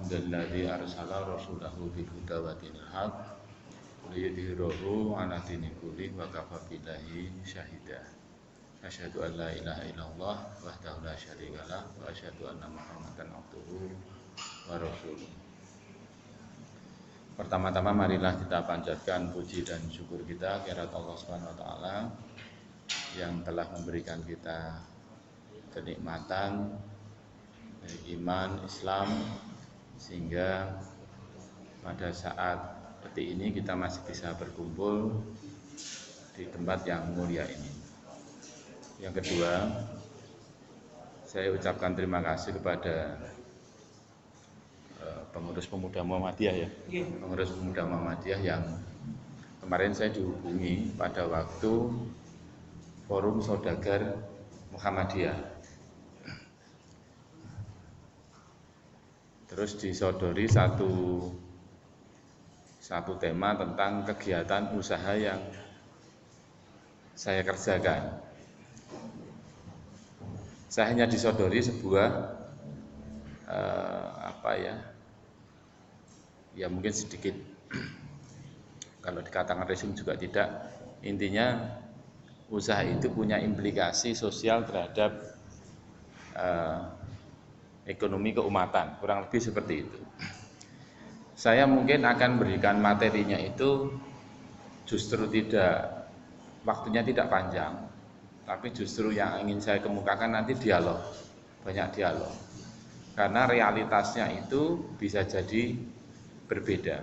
Alhamdulilladzi arsala rasulahu bil huda wa dinil haq liyudhhirahu 'ala dini kulli wa kafa billahi syahida. Asyhadu an la ilaha illallah wahdahu la syarikalah wa asyhadu anna Muhammadan abduhu wa rasuluh. Pertama-tama marilah kita panjatkan puji dan syukur kita kehadirat Allah Subhanahu wa taala yang telah memberikan kita kenikmatan dari iman Islam, sehingga pada saat detik ini kita masih bisa berkumpul di tempat yang mulia ini. Yang kedua, saya ucapkan terima kasih kepada pengurus pemuda Muhammadiyah ya, pengurus pemuda Muhammadiyah yang kemarin saya dihubungi pada waktu Forum Saudagar Muhammadiyah. Terus disodori satu tema tentang kegiatan usaha yang saya kerjakan. Saya hanya disodori sebuah ya mungkin sedikit, kalau dikatakan resume juga tidak. Intinya usaha itu punya implikasi sosial terhadap ekonomi keumatan, kurang lebih seperti itu. Saya mungkin akan berikan materinya itu justru tidak, waktunya tidak panjang, tapi justru yang ingin saya kemukakan nanti dialog, banyak dialog. Karena realitasnya itu bisa jadi berbeda.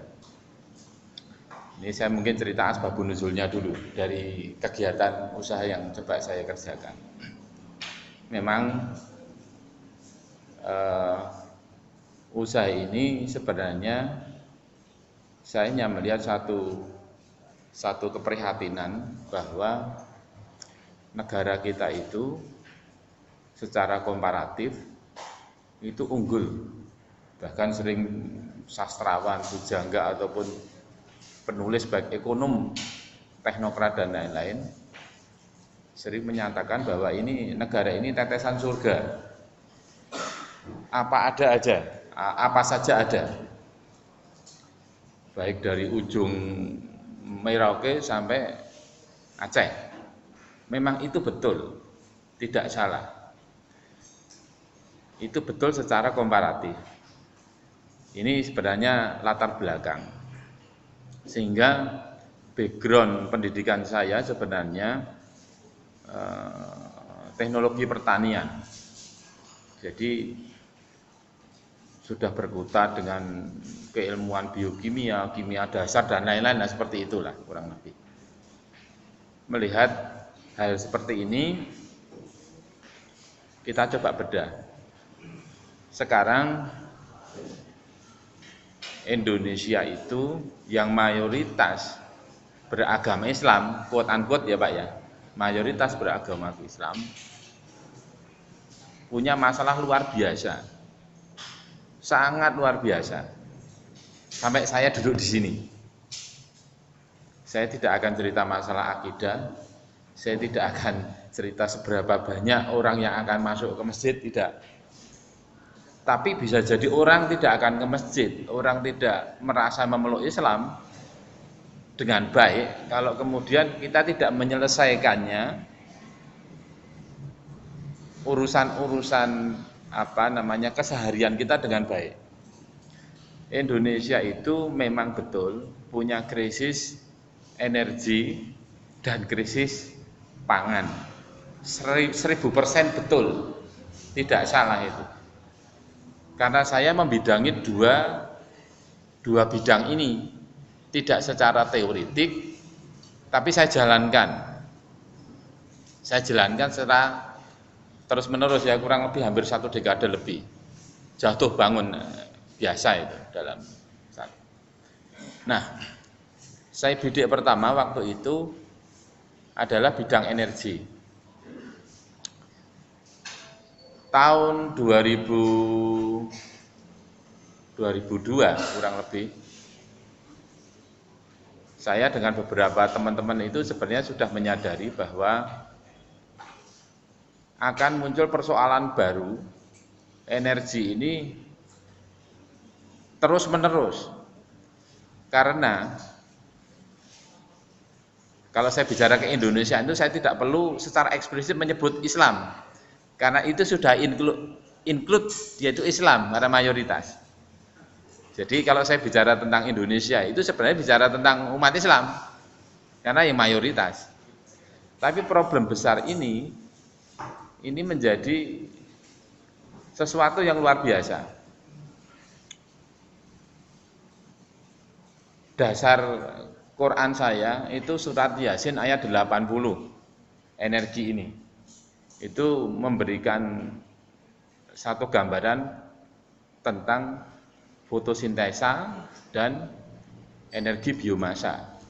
Ini saya mungkin cerita asbabun nuzulnya dulu dari kegiatan usaha yang coba saya kerjakan. Memang usaha ini sebenarnya saya hanya melihat satu keprihatinan bahwa negara kita itu secara komparatif itu unggul. Bahkan sering sastrawan, pujangga ataupun penulis baik ekonom, teknokrat dan lain-lain sering menyatakan bahwa ini negara ini tetesan surga. Apa saja ada, baik dari ujung Merauke sampai Aceh. Memang itu betul, tidak salah. Itu betul secara komparatif. Ini sebenarnya latar belakang, sehingga background pendidikan saya sebenarnya teknologi pertanian. Jadi sudah berkutat dengan keilmuan biokimia, kimia dasar dan lain-lain, nah seperti itulah kurang lebih. Melihat hal seperti ini, kita coba bedah. Sekarang Indonesia itu yang mayoritas beragama Islam, quote unquote ya Pak ya, mayoritas beragama Islam, punya masalah luar biasa. Sangat luar biasa. Sampai saya duduk di sini. Saya tidak akan cerita masalah akidah. Saya tidak akan cerita seberapa banyak orang yang akan masuk ke masjid, tidak. Tapi bisa jadi orang tidak akan ke masjid, orang tidak merasa memeluk Islam dengan baik kalau kemudian kita tidak menyelesaikannya urusan-urusan keseharian kita dengan baik. Indonesia itu memang betul punya krisis energi dan krisis pangan. 1000% betul, tidak salah itu. Karena saya membidangi dua bidang ini, tidak secara teoretik, tapi saya jalankan secara terus menerus ya, kurang lebih hampir 1 dekade lebih. Jatuh bangun biasa itu dalam saat. Nah, saya bidik pertama waktu itu adalah bidang energi. Tahun 2002 kurang lebih, saya dengan beberapa teman-teman itu sebenarnya sudah menyadari bahwa akan muncul persoalan baru. Energi ini terus menerus. Karena kalau saya bicara ke Indonesia itu saya tidak perlu secara eksplisit menyebut Islam, karena itu sudah include yaitu Islam karena mayoritas. Jadi kalau saya bicara tentang Indonesia itu sebenarnya bicara tentang umat Islam karena yang mayoritas. Tapi problem besar ini menjadi sesuatu yang luar biasa. Dasar Quran saya itu surat Yasin ayat 80. Energi ini itu memberikan satu gambaran tentang fotosintesa dan energi biomasa.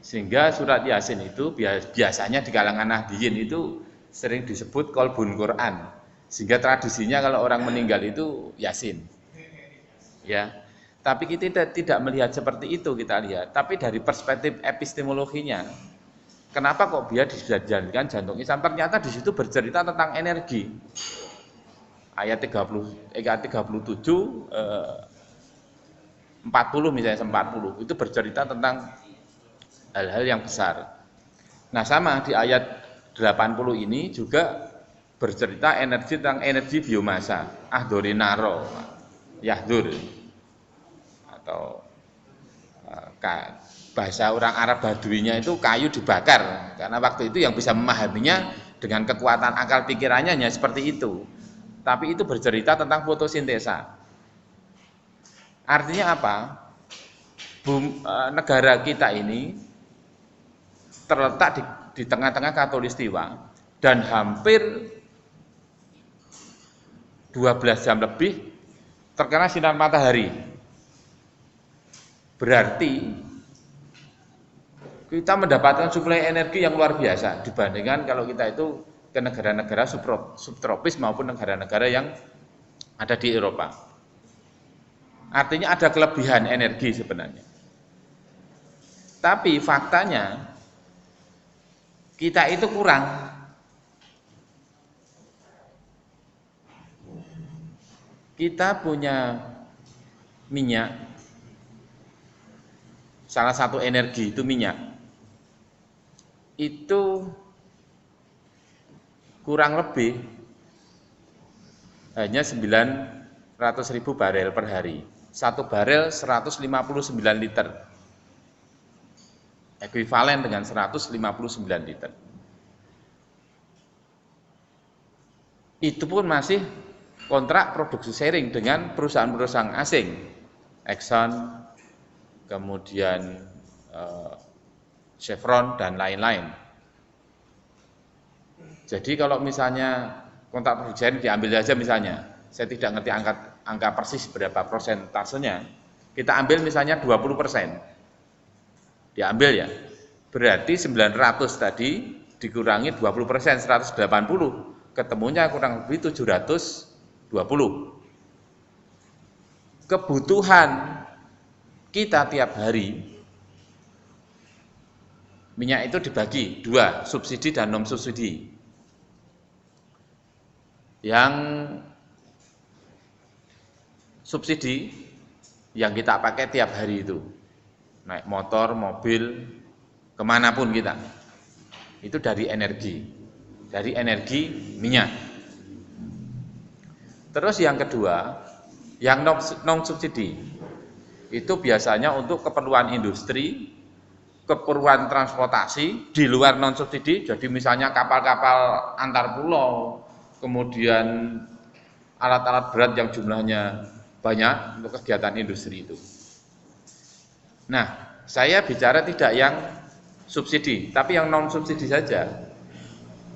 Sehingga surat Yasin itu biasanya di kalangan Nahdiyin itu sering disebut Qalbun Quran. Sehingga tradisinya kalau orang meninggal itu Yasin. Ya. Tapi kita tidak melihat seperti itu, kita lihat. Tapi dari perspektif epistemologinya, kenapa kok dia dijadikan jantung Islam? Ternyata di situ bercerita tentang energi. Ayat 37, 40 misalnya 40 itu bercerita tentang hal-hal yang besar. Nah sama di ayat 80 ini juga bercerita energi tentang energi biomasa, ahdorinaro, yahdur. Atau bahasa orang Arab Baduinya itu kayu dibakar, karena waktu itu yang bisa memahaminya dengan kekuatan akal pikirannya hanya seperti itu. Tapi itu bercerita tentang fotosintesa. Artinya apa? Negara kita ini terletak di tengah-tengah Khatulistiwa dan hampir 12 jam lebih terkena sinar matahari. Berarti kita mendapatkan suplai energi yang luar biasa dibandingkan kalau kita itu ke negara-negara subtropis maupun negara-negara yang ada di Eropa. Artinya ada kelebihan energi sebenarnya. Tapi faktanya kita itu kurang. Kita punya minyak. Salah satu energi itu minyak. Itu kurang lebih hanya 900.000 barel per hari. Satu barel 159 liter. Ekuivalen dengan 159 liter. Itu pun masih kontrak produksi sharing dengan perusahaan-perusahaan asing. Exxon, kemudian Chevron dan lain-lain. Jadi kalau misalnya kontrak produksi diambil saja misalnya, saya tidak ngerti angka persis berapa persentasenya, kita ambil misalnya 20%, diambil ya, berarti 900 tadi dikurangi 20%, 180, ketemunya kurang lebih 720. Kebutuhan kita tiap hari minyak itu dibagi dua, subsidi dan non subsidi. Yang subsidi yang kita pakai tiap hari itu, naik motor, mobil, kemanapun kita, itu dari energi minyak. Terus yang kedua, yang non subsidi itu biasanya untuk keperluan industri, keperluan transportasi di luar non subsidi. Jadi misalnya kapal-kapal antar pulau, kemudian alat-alat berat yang jumlahnya banyak untuk kegiatan industri itu. Nah, saya bicara tidak yang subsidi, tapi yang non subsidi saja.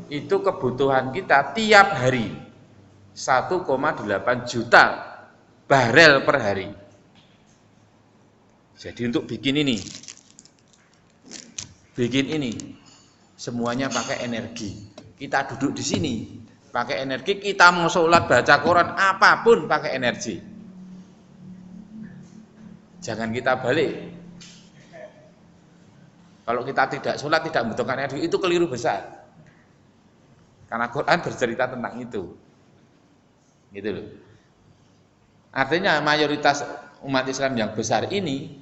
Itu kebutuhan kita tiap hari 1,8 juta barel per hari. Jadi untuk bikin ini semuanya pakai energi. Kita duduk di sini pakai energi, kita mau sholat, baca Quran, apapun pakai energi. Jangan kita balik. Kalau kita tidak sholat, tidak membutuhkan energi, itu keliru besar. Karena Quran bercerita tentang itu. Gitu loh. Artinya mayoritas umat Islam yang besar ini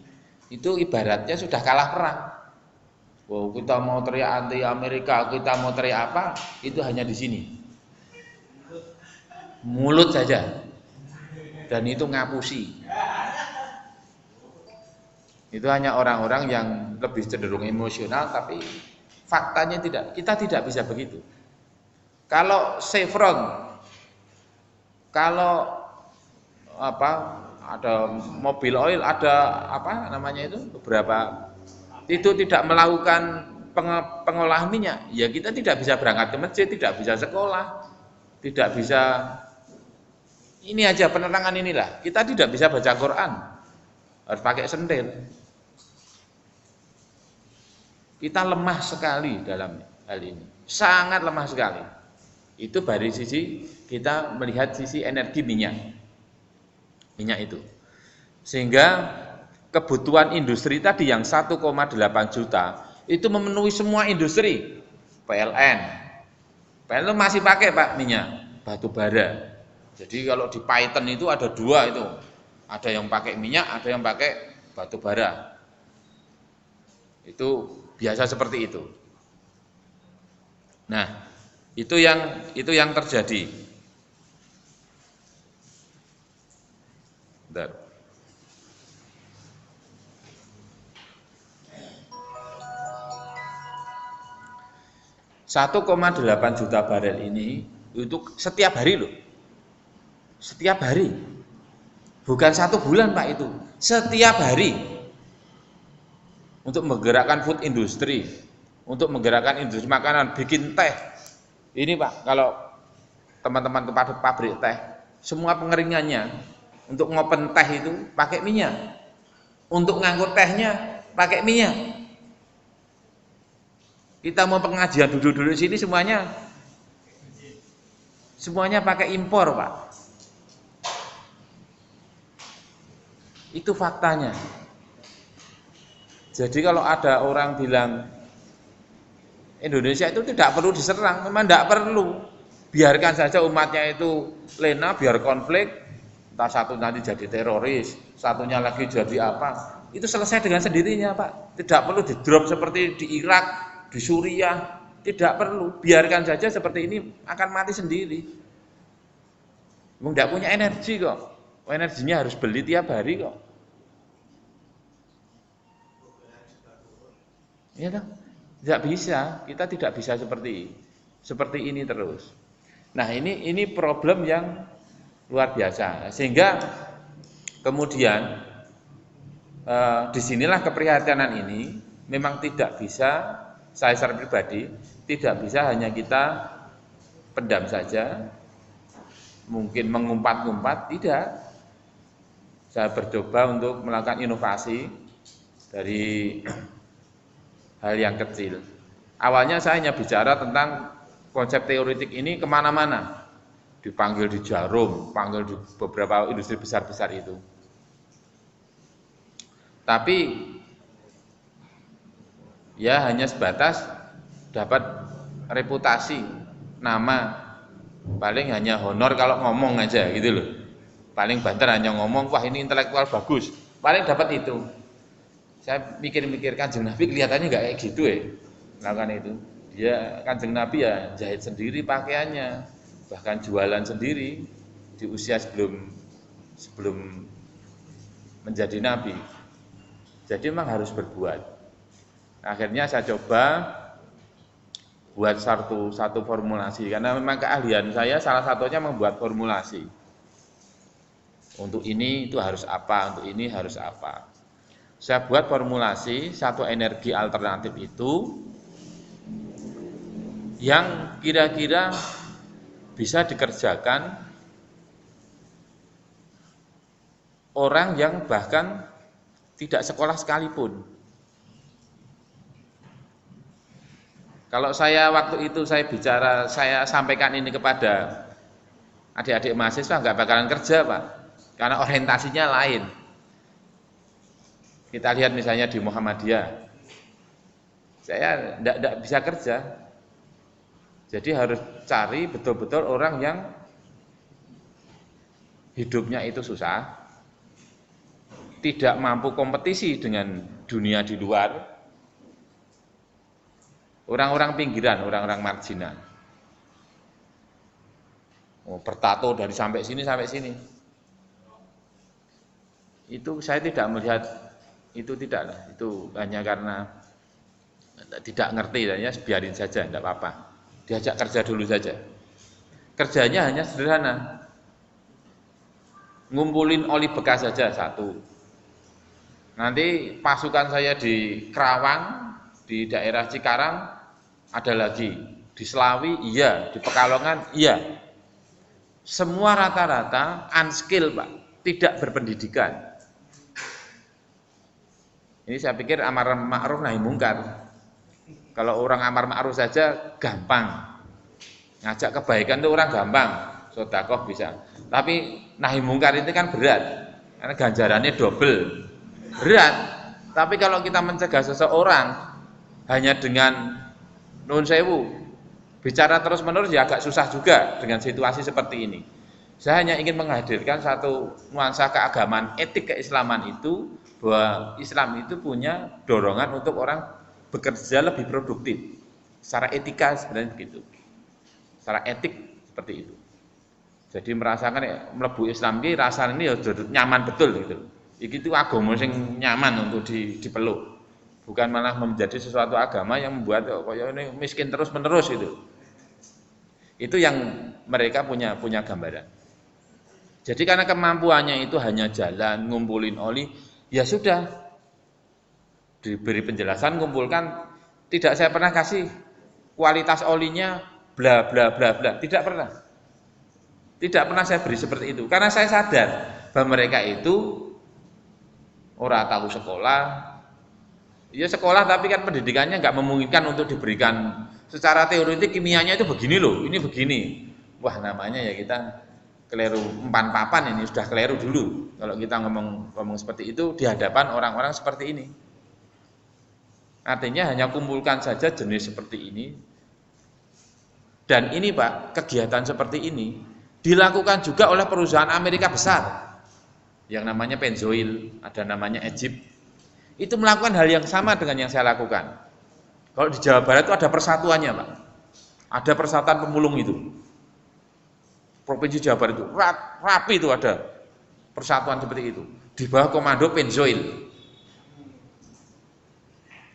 itu ibaratnya sudah kalah perang. Wow, kita mau teriak anti Amerika, kita mau teriak apa, itu hanya di sini. Mulut saja. Dan itu ngapusi. Itu hanya orang-orang yang lebih cenderung emosional, tapi faktanya kita tidak bisa begitu. Kalau Chevron, kalau ada mobil oil, ada beberapa itu tidak melakukan pengolahan minyak, ya kita tidak bisa berangkat ke masjid, tidak bisa sekolah, tidak bisa ini aja penerangan inilah, kita tidak bisa baca Quran, harus pakai sendal. Kita lemah sekali dalam hal ini, sangat lemah sekali. Itu dari sisi kita melihat sisi energi minyak itu. Sehingga kebutuhan industri tadi yang 1,8 juta itu memenuhi semua industri. PLN itu masih pakai Pak minyak batu bara. Jadi kalau di Python itu ada dua itu, ada yang pakai minyak, ada yang pakai batu bara. Itu biasa seperti itu. Nah, itu yang terjadi. Bentar. 1,8 juta barel ini itu setiap hari loh. Setiap hari. Bukan 1 bulan Pak itu. Setiap hari. Untuk menggerakkan food industry, untuk menggerakkan industri makanan, bikin teh. Ini Pak, kalau teman-teman kepada pabrik teh, semua pengeringannya untuk ngopen teh itu pakai minyak. Untuk ngangkut tehnya pakai minyak. Kita mau pengajian duduk-duduk sini semuanya pakai impor, Pak. Itu faktanya. Jadi kalau ada orang bilang Indonesia itu tidak perlu diserang, memang tidak perlu. Biarkan saja umatnya itu lena, biar konflik, entah satu nanti jadi teroris, satunya lagi jadi apa. Itu selesai dengan sendirinya, Pak. Tidak perlu di-drop seperti di Irak, di Suriah, tidak perlu. Biarkan saja seperti ini akan mati sendiri. Memang tidak punya energi kok. Energinya harus beli tiap hari kok. Ya kan? Tidak bisa, kita tidak bisa seperti ini terus. Nah, ini problem yang luar biasa. Sehingga kemudian disinilah keprihatinan ini memang tidak bisa, saya secara pribadi tidak bisa hanya kita pendam saja, mungkin mengumpat-ngumpat, tidak. Saya bercoba untuk melakukan inovasi dari hal yang kecil. Awalnya saya hanya bicara tentang konsep teoretik ini kemana-mana. Dipanggil di Jarum, panggil di beberapa industri besar-besar itu. Tapi ya hanya sebatas dapat reputasi, nama, paling hanya honor kalau ngomong aja gitu loh. Paling banter hanya ngomong, wah ini intelektual bagus, paling dapat itu. Saya mikir-mikir Kanjeng Nabi kelihatannya nggak kayak gitu melakukan itu. Dia Kanjeng Nabi ya jahit sendiri pakaiannya, bahkan jualan sendiri di usia sebelum menjadi Nabi. Jadi memang harus berbuat. Akhirnya saya coba buat satu formulasi, karena memang keahlian saya salah satunya membuat formulasi. Untuk ini itu harus apa, untuk ini harus apa. Saya buat formulasi satu energi alternatif itu yang kira-kira bisa dikerjakan orang yang bahkan tidak sekolah sekalipun. Kalau saya waktu itu saya sampaikan ini kepada adik-adik mahasiswa, nggak bakalan kerja Pak, karena orientasinya lain. Kita lihat misalnya di Muhammadiyah, saya tidak bisa kerja. Jadi harus cari betul-betul orang yang hidupnya itu susah, tidak mampu kompetisi dengan dunia di luar, orang-orang pinggiran, orang-orang marginal. Bertato dari sampai sini. Itu saya tidak melihat, itu tidaklah, itu hanya karena tidak ngerti, dan ya biarin saja, tidak apa-apa. Diajak kerja dulu saja. Kerjanya hanya sederhana, ngumpulin oli bekas saja satu. Nanti pasukan saya di Kerawang, di daerah Cikarang ada lagi, di Selawi iya, di Pekalongan iya. Semua rata-rata unskill Pak, tidak berpendidikan. Ini saya pikir amar ma'ruf nahi mungkar. Kalau orang amar ma'ruf saja gampang, ngajak kebaikan itu orang gampang, sedekah bisa. Tapi nahi mungkar itu kan berat, karena ganjarannya double, berat. Tapi kalau kita mencegah seseorang hanya dengan nun sewu, bicara terus menerus ya agak susah juga dengan situasi seperti ini. Saya hanya ingin menghadirkan satu nuansa keagamaan, etik keislaman itu, bahwa Islam itu punya dorongan untuk orang bekerja lebih produktif. Secara etika sebenarnya begitu. Secara etik seperti itu. Jadi merasakan mlebu Islam ki rasane ya nyaman betul gitu. Iki itu agama sing nyaman untuk dipeluk. Bukan malah menjadi sesuatu agama yang membuat kaya ini miskin terus-menerus itu. Itu yang mereka punya gambaran. Jadi karena kemampuannya itu hanya jalan ngumpulin oli, ya sudah, diberi penjelasan, kumpulkan. Tidak saya pernah kasih kualitas olinya bla bla bla bla, tidak pernah saya beri seperti itu, karena saya sadar bahwa mereka itu ora tahu sekolah. Ya sekolah tapi kan pendidikannya nggak memungkinkan untuk diberikan secara teoretik, kimianya itu begini loh, ini begini. Wah, namanya ya kita keliru empan papan, ini sudah keliru dulu kalau kita ngomong seperti itu di hadapan orang-orang seperti ini. Artinya hanya kumpulkan saja jenis seperti ini. Dan ini Pak, kegiatan seperti ini dilakukan juga oleh perusahaan Amerika besar yang namanya Pennzoil, ada namanya Egypt. Itu melakukan hal yang sama dengan yang saya lakukan. Kalau di Jawa Barat itu ada persatuannya Pak, ada persatuan pemulung itu. Provinsi Jawa Barat itu rapi, itu ada persatuan seperti itu di bawah komando Pennzoil.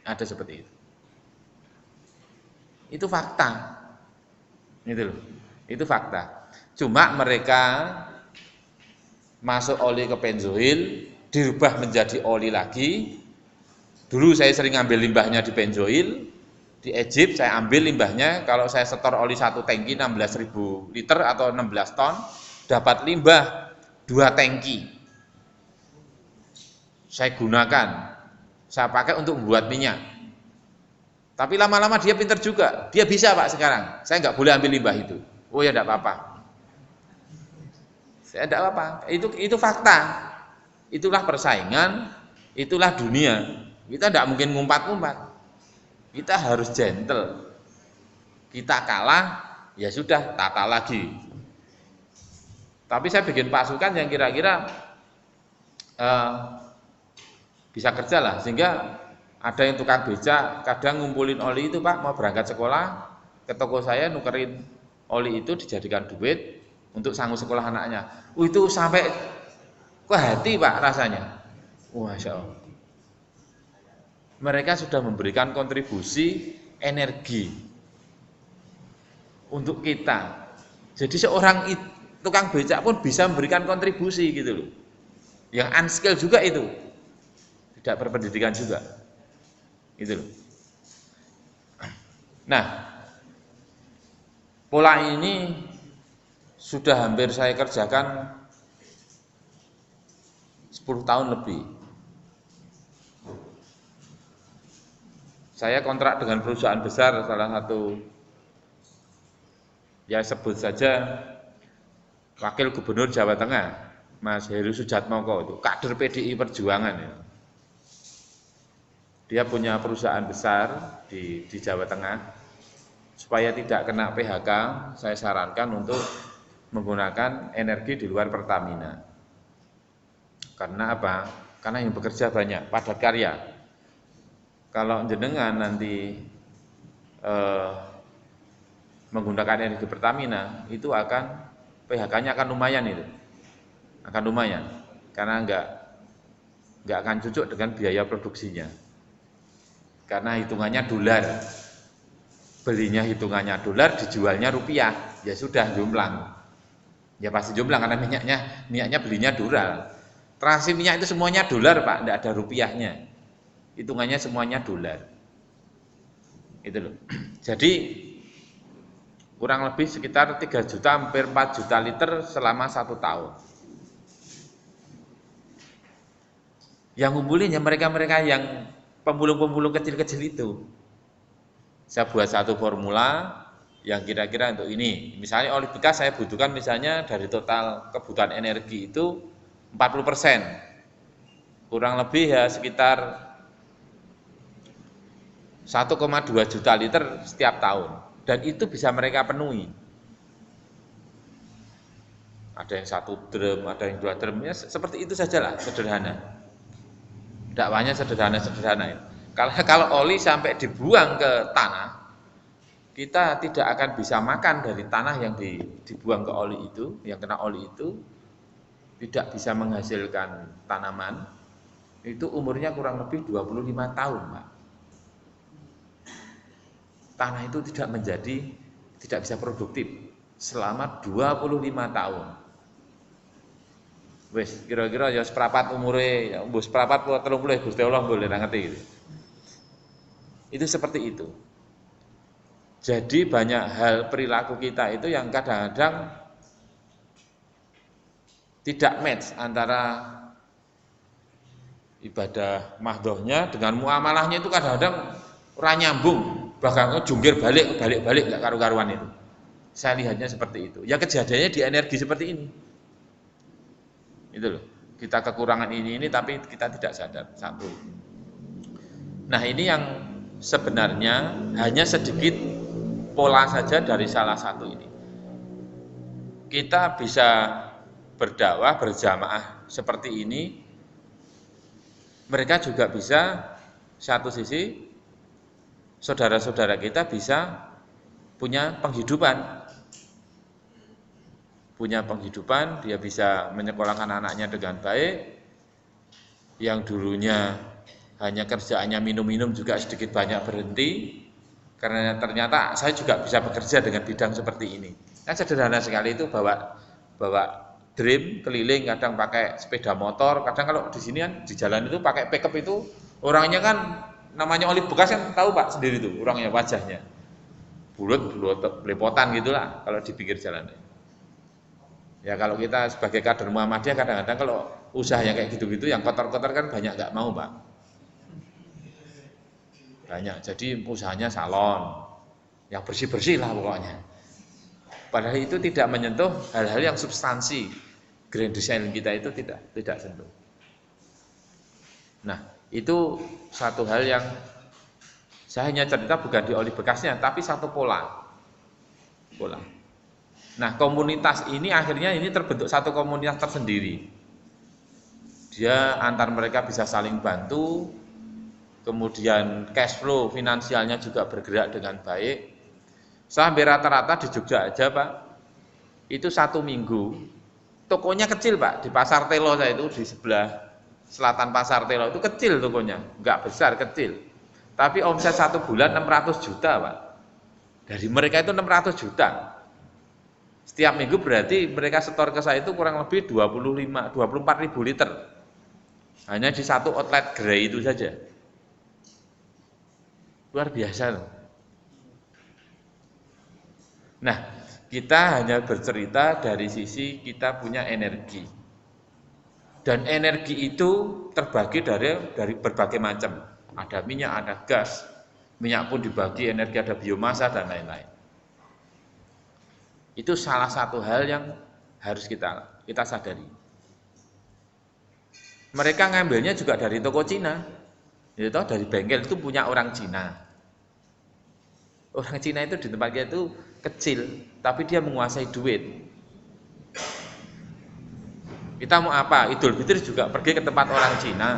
Ada seperti itu. Itu fakta. Gitu loh. Itu fakta. Cuma mereka masuk oli ke Pennzoil, dirubah menjadi oli lagi. Dulu saya sering ambil limbahnya di Pennzoil, di Egypt saya ambil limbahnya. Kalau saya setor oli 1 tangki 16.000 liter atau 16 ton, dapat limbah 2 tangki. Saya gunakan, saya pakai untuk membuat minyak. Tapi lama-lama dia pinter juga, dia bisa Pak sekarang. Saya nggak boleh ambil limbah itu. Oh ya enggak apa-apa. Saya enggak apa-apa. Itu fakta. Itulah persaingan, itulah dunia. Kita enggak mungkin ngumpat-ngumpat. Kita harus gentle. Kita kalah, ya sudah, tata lagi. Tapi saya bikin pasukan yang kira-kira bisa kerja lah, sehingga ada yang tukang becak, kadang ngumpulin oli itu Pak, mau berangkat sekolah, ke toko saya nukerin oli itu dijadikan duit untuk sanggup sekolah anaknya. Itu sampai ke hati Pak rasanya. Masya Allah. Mereka sudah memberikan kontribusi energi untuk kita. Jadi seorang tukang becak pun bisa memberikan kontribusi gitu loh. Yang unskilled juga itu, tidak berpendidikan juga, gitu loh. Nah, pola ini sudah hampir saya kerjakan 10 tahun lebih. Saya kontrak dengan perusahaan besar, salah satu, ya sebut saja Wakil Gubernur Jawa Tengah, Mas Heru Sujatmoko, itu kader PDI Perjuangan ya. Dia punya perusahaan besar di Jawa Tengah. Supaya tidak kena PHK, saya sarankan untuk menggunakan energi di luar Pertamina. Karena apa? karena yang bekerja banyak, padat karya. Kalau jenengan nanti menggunakan energi Pertamina, itu akan PHK-nya akan lumayan itu, akan lumayan, karena nggak akan cocok dengan biaya produksinya, karena hitungannya dolar, belinya hitungannya dolar, dijualnya rupiah, ya sudah jomplang, ya pasti jomplang karena minyaknya belinya dolar, transaksi minyak itu semuanya dolar Pak, tidak ada rupiahnya, hitungannya semuanya dolar, itu loh. Jadi kurang lebih sekitar 3 juta hampir 4 juta liter selama 1 tahun. Yang ngumpulinnya mereka-mereka yang pemulung-pemulung kecil-kecil itu. Saya buat satu formula yang kira-kira untuk ini. Misalnya oli bekas saya butuhkan misalnya dari total kebutuhan energi itu 40%. Kurang lebih ya sekitar 1,2 juta liter setiap tahun. Dan itu bisa mereka penuhi. Ada yang 1 drum, ada yang 2 drum, ya seperti itu sajalah, sederhana. Dakwahnya sederhana. Kalau oli sampai dibuang ke tanah, kita tidak akan bisa makan dari tanah yang dibuang ke oli itu, yang kena oli itu, tidak bisa menghasilkan tanaman, itu umurnya kurang lebih 25 tahun, Pak. Tanah itu tidak bisa produktif selama 25 tahun. Wes kira-kira ya seprapat umure, ya mbok seprapat 30 Gusti Allah boleh ngerti gitu. Itu seperti itu. Jadi banyak hal perilaku kita itu yang kadang-kadang tidak match antara ibadah mahdohnya dengan muamalahnya, itu kadang-kadang ora nyambung, bahkan jungkir balik enggak karu-karuan itu. Saya lihatnya seperti itu. Ya kejadiannya di energi seperti ini. Itu loh. Kita kekurangan ini tapi kita tidak sadar. Satu. Nah, ini yang sebenarnya hanya sedikit pola saja dari salah satu ini. Kita bisa berdakwah berjamaah seperti ini. Mereka juga bisa, satu sisi saudara-saudara kita bisa punya penghidupan, dia bisa menyekolahkan anaknya dengan baik, yang dulunya hanya kerjaannya minum-minum juga sedikit banyak berhenti, karena ternyata saya juga bisa bekerja dengan bidang seperti ini. Kan sederhana sekali itu, bawa dream keliling, kadang pakai sepeda motor, kadang kalau di sini kan di jalan itu pakai pickup itu, orangnya kan namanya oli bekas kan tahu Pak sendiri tuh, orangnya wajahnya bulat belepotan gitulah kalau di pinggir jalan. Ya kalau kita sebagai kader Muhammadiyah kadang-kadang kalau usahanya kayak gitu-gitu yang kotor-kotor kan banyak nggak mau Pak. Banyak, jadi usahanya salon, yang bersih-bersih lah pokoknya. Padahal itu tidak menyentuh hal-hal yang substansi. Grand design kita itu tidak sentuh. Nah, itu satu hal yang saya hanya cerita bukan di oli bekasnya, tapi satu pola. Nah, komunitas ini akhirnya ini terbentuk satu komunitas tersendiri. Dia antar mereka bisa saling bantu, kemudian cash flow finansialnya juga bergerak dengan baik. Sampai rata-rata di Jogja aja Pak, itu 1 minggu, tokonya kecil Pak, di Pasar Telo saya itu di sebelah selatan Pasar Telo itu kecil tokonya, enggak besar, kecil. Tapi omset 1 bulan 600 juta Pak. Dari mereka itu 600 juta. Setiap minggu berarti mereka setor ke saya itu kurang lebih 24 ribu liter. Hanya di satu outlet gerai itu saja. Luar biasa loh. Nah, kita hanya bercerita dari sisi kita punya energi. Dan energi itu terbagi dari berbagai macam. Ada minyak, ada gas. Minyak pun dibagi energi, ada biomasa dan lain-lain. Itu salah satu hal yang harus kita sadari. Mereka ngambilnya juga dari toko Cina, yaitu dari bengkel itu punya orang Cina. Orang Cina itu di tempatnya itu kecil, tapi dia menguasai duit. Kita mau apa? Idul Fitri juga pergi ke tempat orang Cina.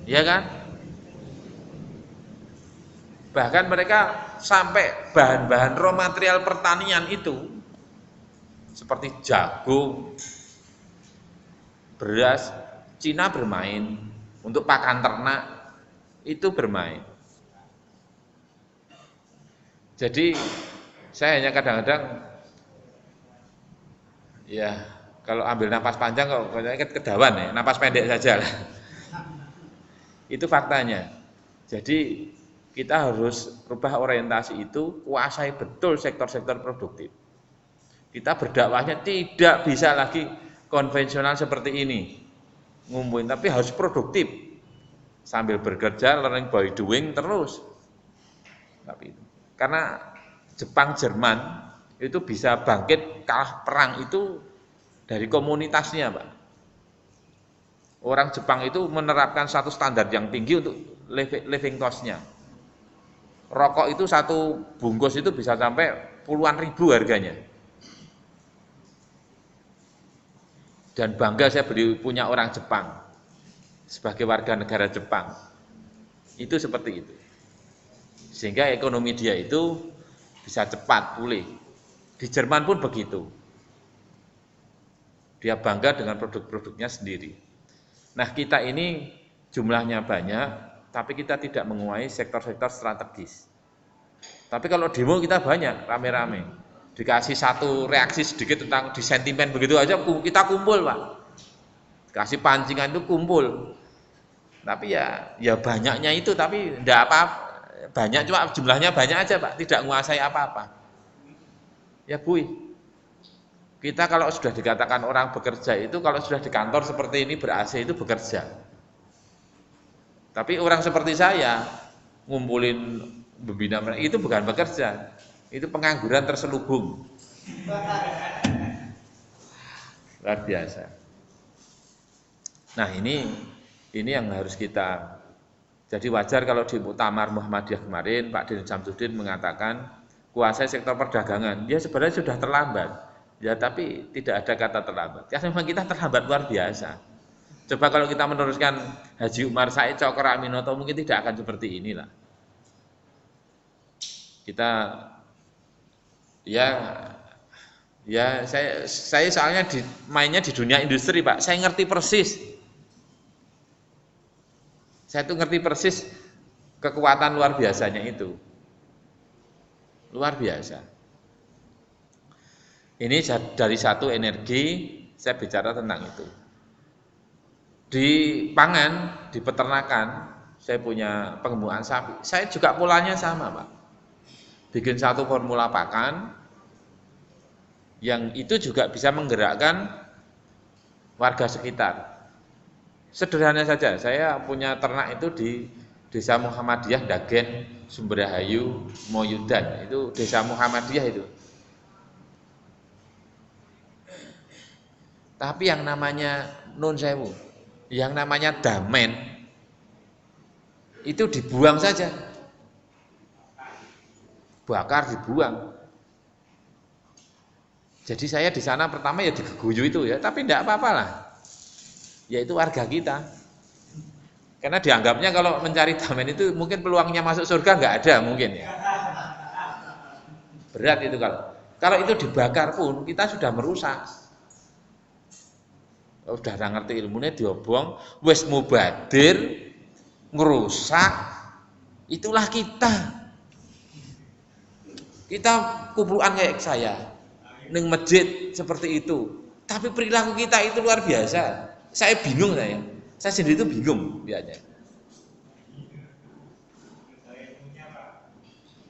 Ya kan? Bahkan mereka sampai bahan-bahan raw material pertanian itu seperti jagung, beras, Cina bermain. Untuk pakan ternak itu bermain. Jadi saya hanya kadang-kadang ya kalau ambil napas panjang kok kedawan ya, napas pendek saja lah. Itu faktanya. Jadi kita harus rubah orientasi itu, kuasai betul sektor-sektor produktif. Kita berdakwahnya tidak bisa lagi konvensional seperti ini, ngumpulin, tapi harus produktif. Sambil bekerja, learning by doing terus. Tapi itu. Karena Jepang, Jerman itu bisa bangkit kalah perang itu dari komunitasnya, Pak. Orang Jepang itu menerapkan satu standar yang tinggi untuk living cost-nya. Rokok itu satu bungkus itu bisa sampai puluhan ribu harganya. Dan bangga saya punya orang Jepang sebagai warga negara Jepang. Itu seperti itu. Sehingga ekonomi dia itu bisa cepat pulih. Di Jerman pun begitu. Dia bangga dengan produk-produknya sendiri. Nah, kita ini jumlahnya banyak, tapi kita tidak menguasai sektor-sektor strategis. Tapi kalau demo kita banyak, rame-rame. Dikasih satu reaksi sedikit tentang di sentimen begitu aja kita kumpul, Pak. Kasih pancingan itu kumpul. Tapi ya banyaknya itu, tapi enggak apa-apa. Banyak cuma jumlahnya banyak aja, Pak. Tidak menguasai apa-apa. Ya, Bu. Kita kalau sudah dikatakan orang bekerja itu, kalau sudah di kantor seperti ini ber-AC itu bekerja. Tapi orang seperti saya ngumpulin membina itu bukan bekerja, itu pengangguran terselubung. Luar biasa. Nah ini yang harus kita. Jadi wajar kalau di Muktamar Muhammadiyah kemarin Pak Din Samsudin mengatakan kuasai sektor perdagangan. Ya sebenarnya sudah terlambat. Ya tapi tidak ada kata terlambat. Karena memang kita terlambat luar biasa. Coba kalau kita meneruskan Haji Umar Said Cokro Aminoto mungkin tidak akan seperti inilah. Kita ya saya soalnya mainnya di dunia industri, Pak. Saya ngerti persis. Saya tuh ngerti persis kekuatan luar biasanya itu. Luar biasa. Ini dari satu energi saya bicara tentang itu. Di pangan, di peternakan, saya punya pengembangan sapi. Saya juga polanya sama, Pak. Bikin satu formula pakan yang itu juga bisa menggerakkan warga sekitar. Sederhana saja, saya punya ternak itu di Desa Muhammadiyah Dagen, Sumberhayu, Moyudan. Itu Desa Muhammadiyah itu. Tapi yang namanya Nun Sewu, yang namanya damen itu dibuang saja, bakar dibuang. Jadi saya di sana pertama ya digeguyu itu ya, tapi tidak apa-apa lah. Yaitu warga kita. Karena dianggapnya kalau mencari damen itu mungkin peluangnya masuk surga nggak ada mungkin ya. Berat itu kalau itu dibakar pun kita sudah merusak. Udah ngerti ilmunya diobong, wis mubadir, ngerusak, itulah kita. Kita kumpulan kayak saya, ning masjid seperti itu. Tapi perilaku kita itu luar biasa. Saya bingung saya sendiri itu bingung biasanya.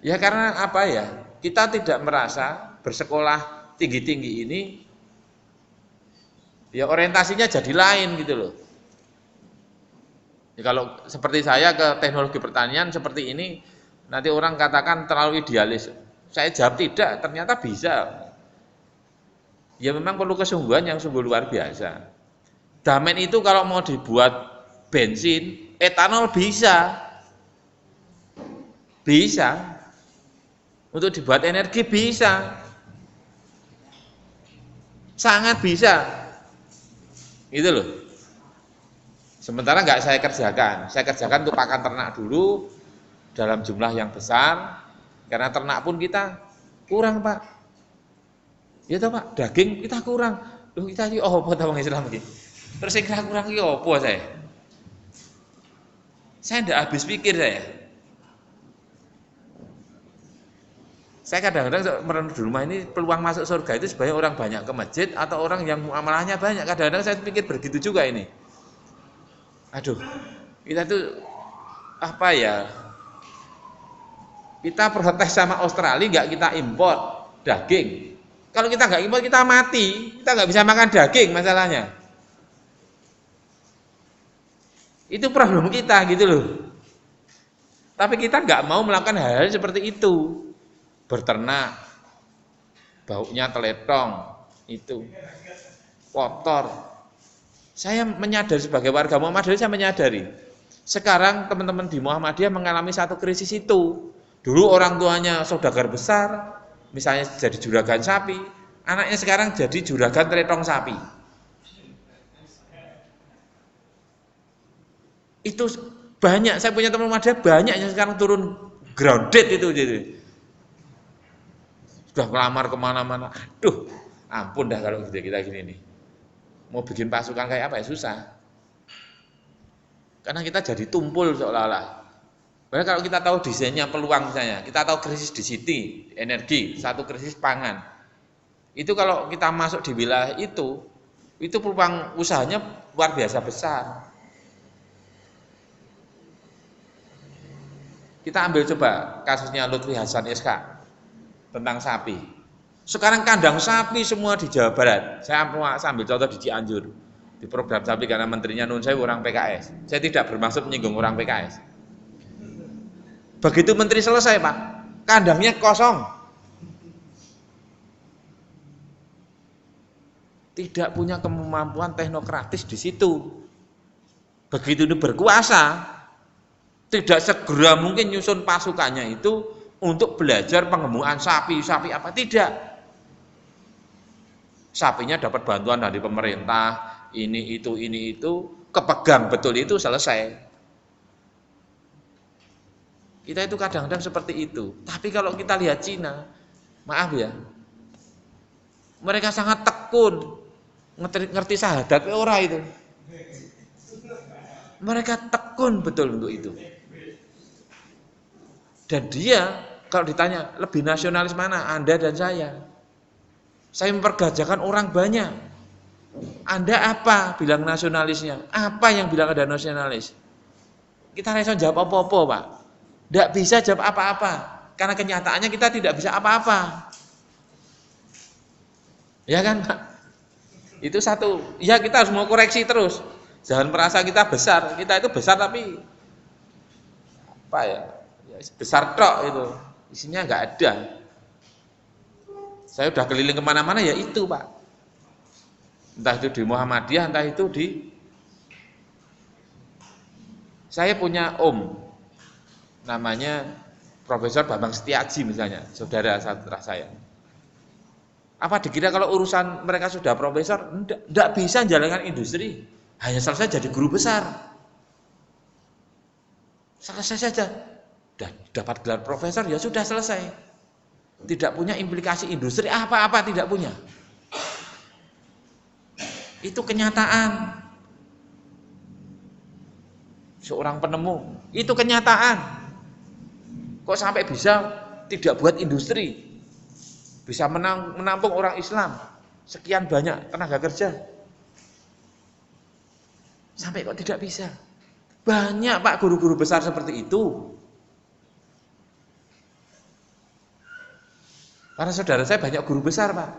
Ya karena apa ya? Kita tidak merasa bersekolah tinggi-tinggi ini. Ya orientasinya jadi lain gitu loh. Ya, kalau seperti saya ke teknologi pertanian seperti ini, nanti orang katakan terlalu idealis. Saya jawab tidak, ternyata bisa. Ya memang perlu kesungguhan yang sungguh luar biasa. Damen itu kalau mau dibuat bensin, etanol bisa. Bisa. Untuk dibuat energi bisa. Sangat bisa. Gitu loh. Sementara nggak saya kerjakan untuk pakan ternak dulu dalam jumlah yang besar, karena ternak pun kita kurang Pak. Ya toh Pak, daging kita kurang. Loh kita iki apa ta wong Islam iki? Terus yang kurang iki apa saya? Saya tidak habis pikir saya. Saya kadang-kadang merenung di rumah ini peluang masuk surga itu sebenarnya orang banyak ke masjid atau orang yang muamalahnya banyak. Kadang-kadang saya pikir begitu juga ini. Aduh, kita tuh apa ya? Kita protes sama Australia nggak kita import daging. Kalau kita nggak import kita mati, kita nggak bisa makan daging masalahnya. Itu problem kita gitu loh. Tapi kita nggak mau melakukan hal-hal seperti itu. Berternak, baunya teletong, itu kotor. Saya menyadari sebagai warga Muhammadiyah, saya menyadari. Sekarang teman-teman di Muhammadiyah mengalami satu krisis itu. Dulu orang tuanya saudagar besar, misalnya jadi juragan sapi, anaknya sekarang jadi juragan teletong sapi. Itu banyak, saya punya teman Muhammadiyah banyak yang sekarang turun grounded itu gitu. Sudah ngelamar kemana-mana, aduh ampun dah kalau kita gini nih. Mau bikin pasukan kayak apa ya susah. Karena kita jadi tumpul seolah-olah. Padahal kalau kita tahu desainnya peluang misalnya, kita tahu krisis di sini, energi, satu krisis pangan. Itu kalau kita masuk di wilayah itu peluang usahanya luar biasa besar. Kita ambil coba kasusnya Lutfi Hasan SK tentang sapi. Sekarang kandang sapi semua di Jawa Barat. Saya sambil contoh di Cianjur. Di program sapi karena menterinya Nun Sewu orang PKS. Saya tidak bermaksud menyinggung orang PKS. Begitu menteri selesai Pak, kandangnya kosong. Tidak punya kemampuan teknokratis di situ. Begitu ini berkuasa, tidak segera mungkin nyusun pasukannya itu untuk belajar pengembangan sapi apa tidak. Sapinya dapat bantuan dari pemerintah, ini itu, kepegang betul itu selesai. Kita itu kadang-kadang seperti itu. Tapi kalau kita lihat Cina, maaf ya, mereka sangat tekun, ngerti syahadat ora itu. Mereka tekun betul untuk itu. Dan dia kalau ditanya lebih nasionalis mana, Anda dan saya. Saya mempergajakan orang banyak. Anda apa bilang nasionalisnya? Apa yang bilang ada nasionalis? Kita bisa jawab apa-apa Pak. Tidak bisa jawab apa-apa. Karena kenyataannya kita tidak bisa apa-apa. Ya kan Pak? Itu satu. Ya kita harus mau koreksi terus. Jangan merasa kita besar. Kita itu besar tapi apa ya besar tok itu. Isinya nggak ada. Saya udah keliling kemana-mana ya itu Pak. Entah itu di Muhammadiyah, entah itu di. Saya punya om, namanya Profesor Bambang Setiaji misalnya, saudara saya. Apa dikira kalau urusan mereka sudah profesor, enggak bisa menjalankan industri, hanya selesai jadi guru besar. Selesai saja, dan dapat gelar profesor ya sudah selesai. Tidak punya implikasi industri apa-apa tidak punya. Itu kenyataan. Seorang penemu, itu kenyataan. Kok sampai bisa tidak buat industri? Bisa menampung orang Islam sekian banyak tenaga kerja. Sampai kok tidak bisa? Banyak Pak guru-guru besar seperti itu. Karena saudara saya banyak guru besar Pak.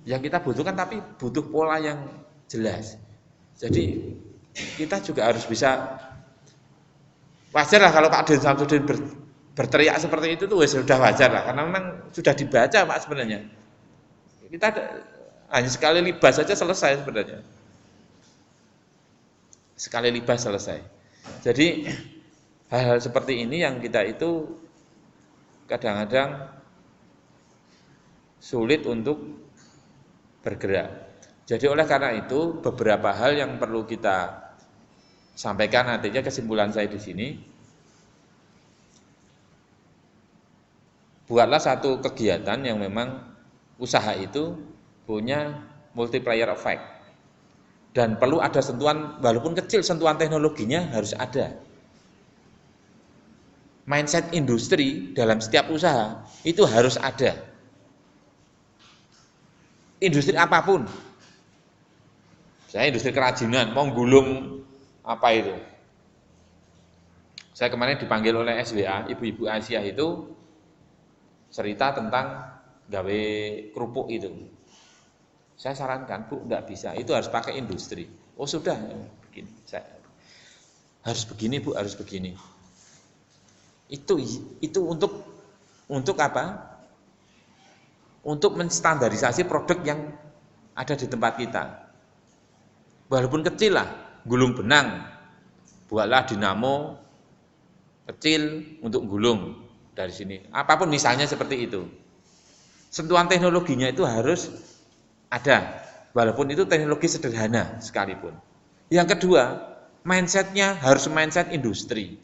Yang kita butuhkan tapi butuh pola yang jelas. Jadi kita juga harus bisa, wajar lah kalau Pak Den Samsudin berteriak seperti itu tuh sudah wajar lah. Karena memang sudah dibaca Pak sebenarnya. Kita hanya sekali libas saja selesai sebenarnya. Sekali libas selesai. Jadi hal-hal seperti ini yang kita itu kadang-kadang sulit untuk bergerak. Jadi oleh karena itu beberapa hal yang perlu kita sampaikan, nantinya kesimpulan saya di sini, buatlah satu kegiatan yang memang usaha itu punya multiplier effect dan perlu ada sentuhan, walaupun kecil, sentuhan teknologinya harus ada. Mindset industri dalam setiap usaha itu harus ada. Industri apapun, saya industri kerajinan, mau gulung apa itu. Saya kemarin dipanggil oleh SWA, ibu-ibu Aisyah itu cerita tentang gawe kerupuk itu. Saya sarankan, Bu, enggak bisa, itu harus pakai industri. Oh sudah, begini. Harus begini, Bu, harus begini. Itu untuk apa? Untuk menstandarisasi produk yang ada di tempat kita. Walaupun kecil lah, gulung benang, buatlah dinamo kecil untuk gulung dari sini. Apapun misalnya seperti itu. Sentuhan teknologinya itu harus ada, walaupun itu teknologi sederhana sekalipun. Yang kedua, mindsetnya harus mindset industri.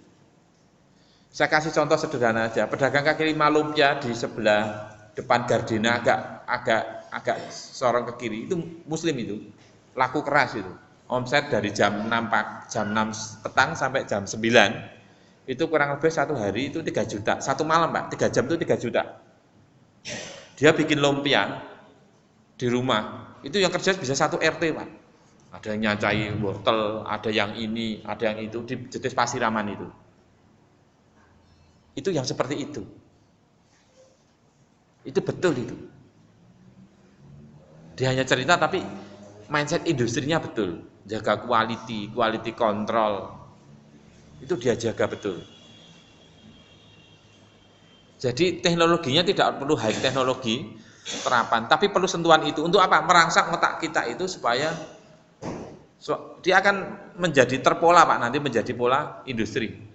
Saya kasih contoh sederhana aja, pedagang kaki lima lumpia di sebelah depan Gardena agak sorong ke kiri, itu muslim itu, laku keras itu. Omset dari jam 6 petang sampai jam 9, itu kurang lebih satu hari itu 3 juta. Satu malam Pak, 3 jam itu 3 juta. Dia bikin lumpia di rumah, itu yang kerja bisa 1 RT Pak. Ada yang nyacai wortel, ada yang ini, ada yang itu, di jetis Pasiraman itu. Itu yang seperti itu. Itu betul itu. Dia hanya cerita tapi mindset industrinya betul. Jaga quality control. Itu dia jaga betul. Jadi teknologinya tidak perlu high teknologi terapan, tapi perlu sentuhan itu. Untuk apa? Merangsang otak kita itu supaya dia akan menjadi terpola Pak, nanti menjadi pola industri.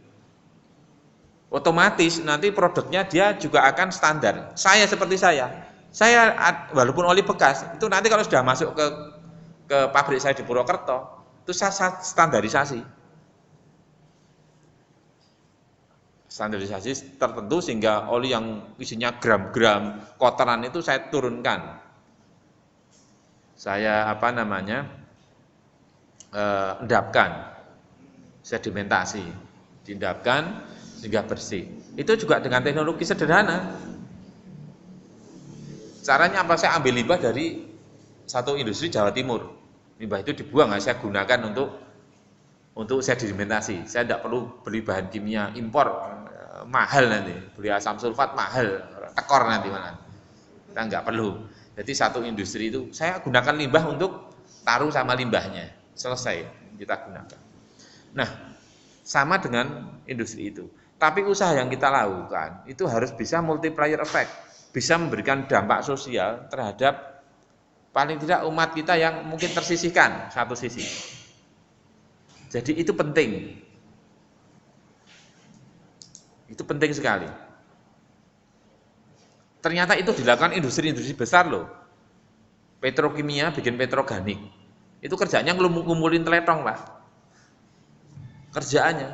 Otomatis nanti produknya dia juga akan standar. Saya seperti saya walaupun oli bekas, itu nanti kalau sudah masuk ke pabrik saya di Purwokerto, itu saya standarisasi tertentu sehingga oli yang isinya gram-gram kotoran itu saya turunkan. Saya endapkan, sedimentasi, diendapkan sehingga bersih. Itu juga dengan teknologi sederhana. Caranya apa? Saya ambil limbah dari satu industri Jawa Timur. Limbah itu dibuang, saya gunakan untuk sedimentasi. Saya tidak perlu beli bahan kimia impor mahal nanti, beli asam sulfat mahal, tekor nanti mana. Kita nggak perlu. Jadi satu industri itu saya gunakan limbah untuk taruh sama limbahnya, selesai kita gunakan. Nah, sama dengan industri itu. Tapi usaha yang kita lakukan itu harus bisa multiplier effect, bisa memberikan dampak sosial terhadap paling tidak umat kita yang mungkin tersisihkan satu sisi. Jadi itu penting. Itu penting sekali. Ternyata itu dilakukan industri-industri besar loh. Petrokimia bikin petroganik. Itu kerjanya ngumpulin teletong Pak. Kerjaannya.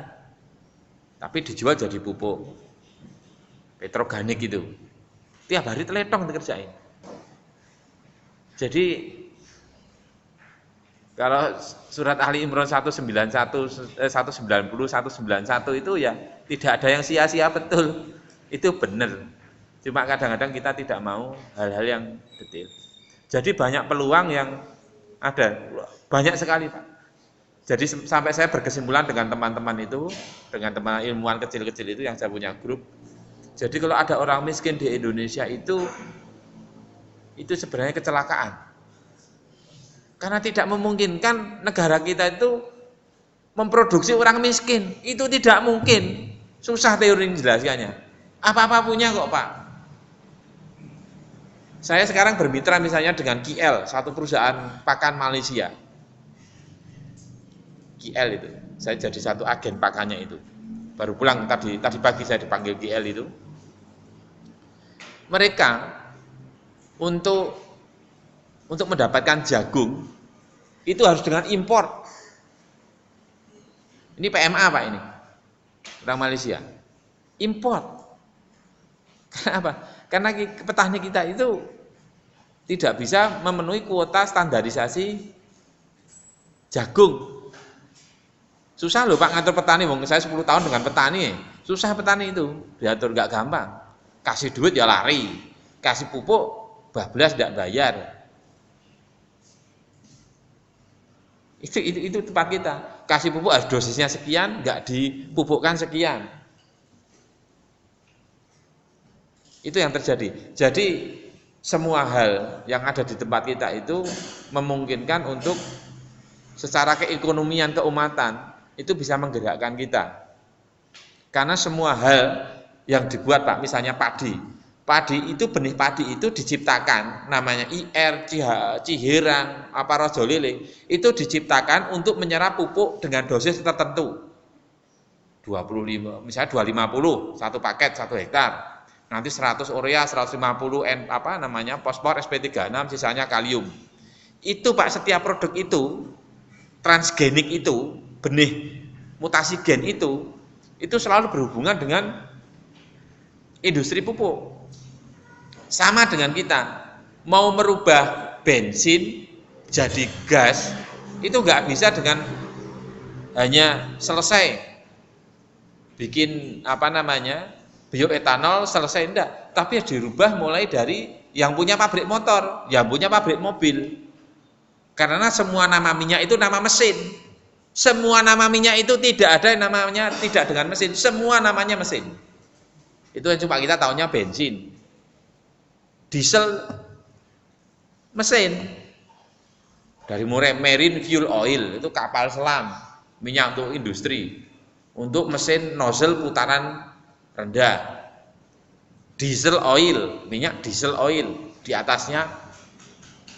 Tapi dijual jadi pupuk. Petroganik itu. Tiap hari teletong dikerjain. Jadi kalau surat Ahli Imran 190, 191 itu ya tidak ada yang sia-sia, betul. Itu benar. Cuma kadang-kadang kita tidak mau hal-hal yang detail. Jadi banyak peluang yang ada, banyak sekali Pak. Jadi sampai saya berkesimpulan dengan teman-teman itu, dengan teman ilmuwan kecil-kecil itu yang saya punya grup. Jadi kalau ada orang miskin di Indonesia itu sebenarnya kecelakaan. Karena tidak memungkinkan negara kita itu memproduksi orang miskin. Itu tidak mungkin. Susah teori menjelaskannya. Apa-apa punya kok Pak. Saya sekarang bermitra misalnya dengan KL, satu perusahaan pakan Malaysia. KL itu. Saya jadi satu agen pakannya itu. Baru pulang tadi pagi saya dipanggil KL itu. Mereka untuk untuk mendapatkan jagung itu harus dengan impor. Ini PMA Pak ini, orang Malaysia. Import. Kenapa? Karena petani kita itu tidak bisa memenuhi kuota standarisasi jagung. Susah loh Pak ngatur petani, wong saya 10 tahun dengan petani. Susah petani itu, diatur nggak gampang. Kasih duit ya lari, kasih pupuk bablas tidak bayar. Itu tempat kita. Kasih pupuk harus dosisnya sekian, nggak dipupukkan sekian. Itu yang terjadi. Jadi semua hal yang ada di tempat kita itu memungkinkan untuk secara keekonomian keumatan itu bisa menggerakkan kita. Karena semua hal yang dibuat Pak, misalnya padi itu benih padi itu diciptakan namanya IR, Ciherang, apa Rojo Lele itu diciptakan untuk menyerap pupuk dengan dosis tertentu 25, misalnya 250 satu paket 1 hektar, nanti 100 urea, 150 fosfor SP36, sisanya kalium. Itu Pak, setiap produk itu transgenik itu, benih mutasi gen itu selalu berhubungan dengan industri pupuk. Sama dengan kita, mau merubah bensin jadi gas, itu nggak bisa dengan hanya selesai bikin bioetanol selesai, enggak. Tapi harus dirubah mulai dari yang punya pabrik motor, yang punya pabrik mobil. Karena semua nama minyak itu nama mesin. Semua nama minyak itu tidak ada yang namanya tidak dengan mesin, semua namanya mesin. Itu yang cuma kita tahunya bensin. Diesel mesin. Dari marine fuel oil itu kapal selam, minyak untuk industri. Untuk mesin nozzle putaran rendah. Diesel oil, minyak diesel oil, di atasnya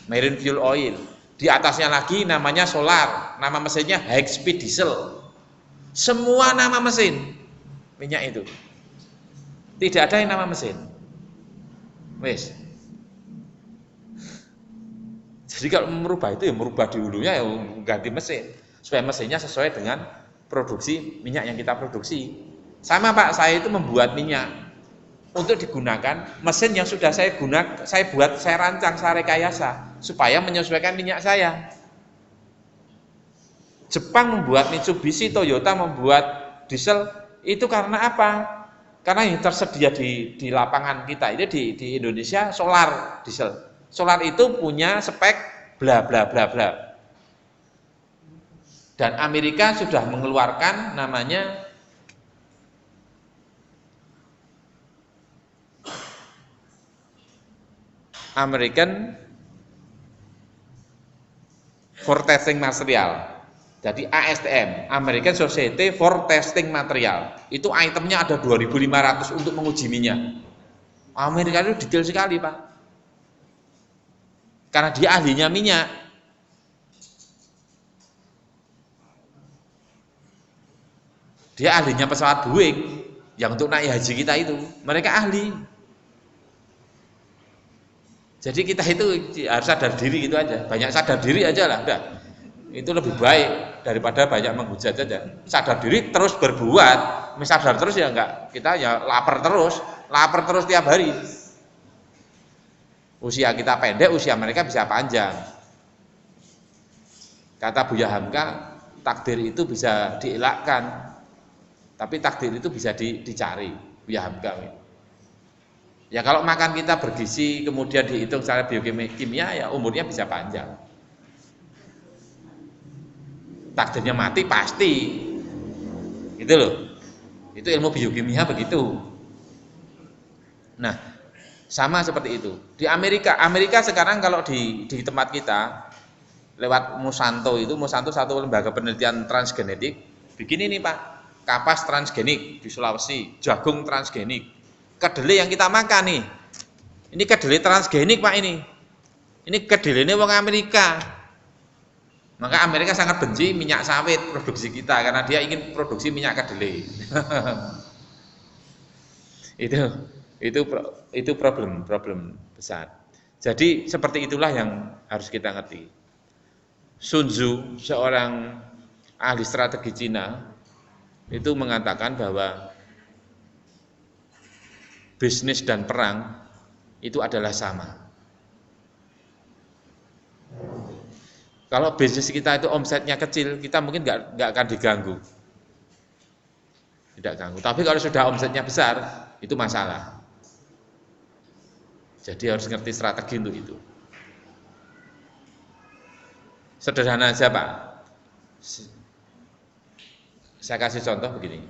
marine fuel oil. Di atasnya lagi namanya solar, nama mesinnya high speed diesel. Semua nama mesin minyak itu. Tidak ada yang nama mesin. Wes. Jadi kalau merubah itu ya merubah di hulunya ya ganti mesin supaya mesinnya sesuai dengan produksi minyak yang kita produksi. Sama Pak, saya itu membuat minyak untuk digunakan mesin yang sudah saya gunakan, saya rancang, saya rekayasa supaya menyesuaikan minyak saya. Jepang membuat Mitsubishi, Toyota membuat diesel itu karena apa? Karena yang tersedia di lapangan kita ini di Indonesia solar diesel. Solar itu punya spek bla bla bla bla. Dan Amerika sudah mengeluarkan namanya American for Testing Material. Jadi ASTM, American Society for Testing Material. Itu itemnya ada 2.500 untuk menguji minyak. Amerika itu detail sekali Pak. Karena dia ahlinya minyak. Dia ahlinya pesawat Boeing yang untuk naik haji kita itu. Mereka ahli. Jadi kita itu harus sadar diri gitu aja. Banyak sadar diri aja lah, udah. Itu lebih baik daripada banyak menghujat saja. Sadar diri terus berbuat. Sadar terus ya enggak. Kita ya lapar terus tiap hari. Usia kita pendek, usia mereka bisa panjang. Kata Buya Hamka, takdir itu bisa dielakkan, tapi takdir itu bisa dicari. Buya Hamka. Ya kalau makan kita bergizi, kemudian dihitung secara biokimia, ya umurnya bisa panjang. Takdirnya mati pasti, gitu loh. Itu ilmu biokimia begitu. Nah, sama seperti itu. Di Amerika sekarang kalau di tempat kita lewat Monsanto satu lembaga penelitian transgenetik, bikin ini Pak, kapas transgenik di Sulawesi, jagung transgenik, kedelai yang kita makan nih, ini kedelai transgenik Pak ini kedelai ini wong Amerika. Maka Amerika sangat benci minyak sawit produksi kita karena dia ingin produksi minyak kedelai. itu problem besar. Jadi seperti itulah yang harus kita ngerti. Sun Tzu, seorang ahli strategi Cina, itu mengatakan bahwa bisnis dan perang itu adalah sama. Kalau bisnis kita itu omsetnya kecil, kita mungkin nggak akan diganggu. Tidak ganggu. Tapi kalau sudah omsetnya besar, itu masalah. Jadi harus ngerti strategi untuk itu. Sederhana aja Pak. Saya kasih contoh begini.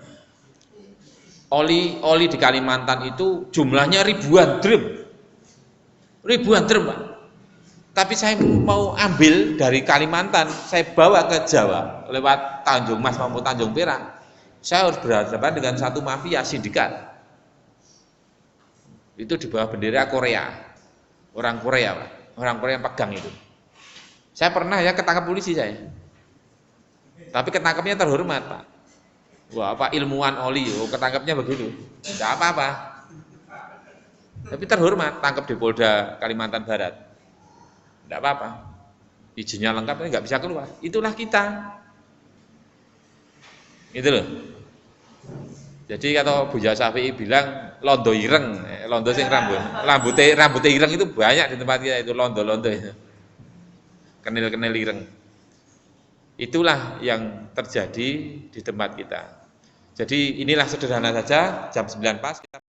Oli di Kalimantan itu jumlahnya ribuan drum. Ribuan drum Pak. Tapi saya mau ambil dari Kalimantan, saya bawa ke Jawa lewat Tanjung Mas maupun Tanjung Perak. Saya harus berhadapan dengan satu mafia sindikat. Itu di bawah bendera Korea, orang Korea Pak, orang Korea yang pegang itu. Saya pernah ya ketangkap polisi saya, tapi ketangkapnya terhormat Pak. Wah apa ilmuwan oli, ketangkapnya begitu, tidak apa-apa. Tapi terhormat, tangkap di Polda Kalimantan Barat, tidak apa-apa. Izinnya lengkap, tapi nggak bisa keluar. Itulah kita, gitu loh. Jadi kalau Buya Syafi'i bilang londo ireng, londo sing rambut ireng itu banyak di tempat kita itu londo itu. Kenil-kenil ireng. Itulah yang terjadi di tempat kita. Jadi inilah sederhana saja jam 9 pas kita